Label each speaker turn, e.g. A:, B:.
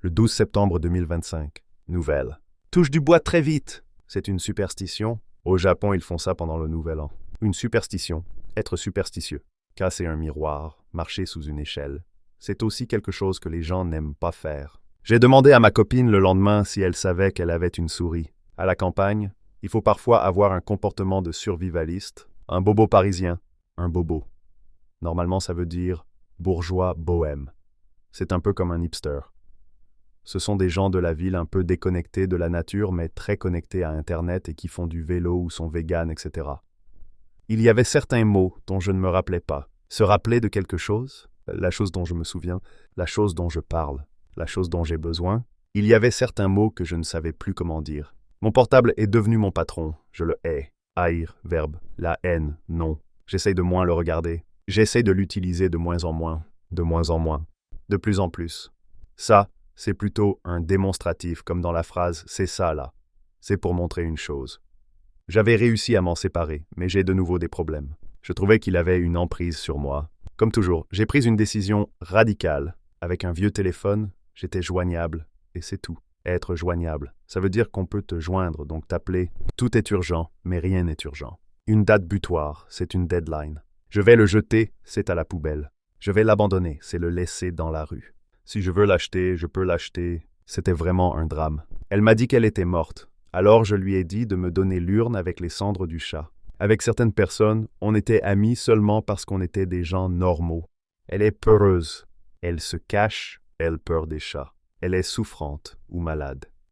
A: Le 12 septembre 2025. Nouvelle. Touche du bois très vite. C'est une superstition. Au Japon, ils font ça pendant le Nouvel An. Une superstition. Être superstitieux. Casser un miroir. Marcher sous une échelle. C'est aussi quelque chose que les gens n'aiment pas faire. J'ai demandé à ma copine le lendemain si elle savait qu'elle avait une souris. À la campagne, il faut parfois avoir un comportement de survivaliste. Un bobo parisien. Un bobo. Normalement, ça veut dire bourgeois bohème. C'est un peu comme un hipster. Ce sont des gens de la ville un peu déconnectés de la nature, mais très connectés à Internet et qui font du vélo ou sont véganes, etc. Il y avait certains mots dont je ne me rappelais pas. Se rappeler de quelque chose, la chose dont je me souviens, la chose dont je parle, la chose dont j'ai besoin. Il y avait certains mots que je ne savais plus comment dire. Mon portable est devenu mon patron. Je le hais. Haïr, verbe. La haine, non. J'essaye de moins le regarder. J'essaie de l'utiliser de moins en moins, de moins en moins, de plus en plus. Ça, c'est plutôt un démonstratif, comme dans la phrase « c'est ça là ». C'est pour montrer une chose. J'avais réussi à m'en séparer, mais j'ai de nouveau des problèmes. Je trouvais qu'il avait une emprise sur moi. Comme toujours, j'ai pris une décision radicale. Avec un vieux téléphone, j'étais joignable, et c'est tout. Être joignable, ça veut dire qu'on peut te joindre, donc t'appeler. Tout est urgent, mais rien n'est urgent. Une date butoir, c'est une deadline. Je vais le jeter, c'est à la poubelle. Je vais l'abandonner, c'est le laisser dans la rue. Si je veux l'acheter, je peux l'acheter. C'était vraiment un drame. Elle m'a dit qu'elle était morte. Alors je lui ai dit de me donner l'urne avec les cendres du chat. Avec certaines personnes, on était amis seulement parce qu'on était des gens normaux. Elle est peureuse. Elle se cache, elle peur des chats. Elle est souffrante ou malade.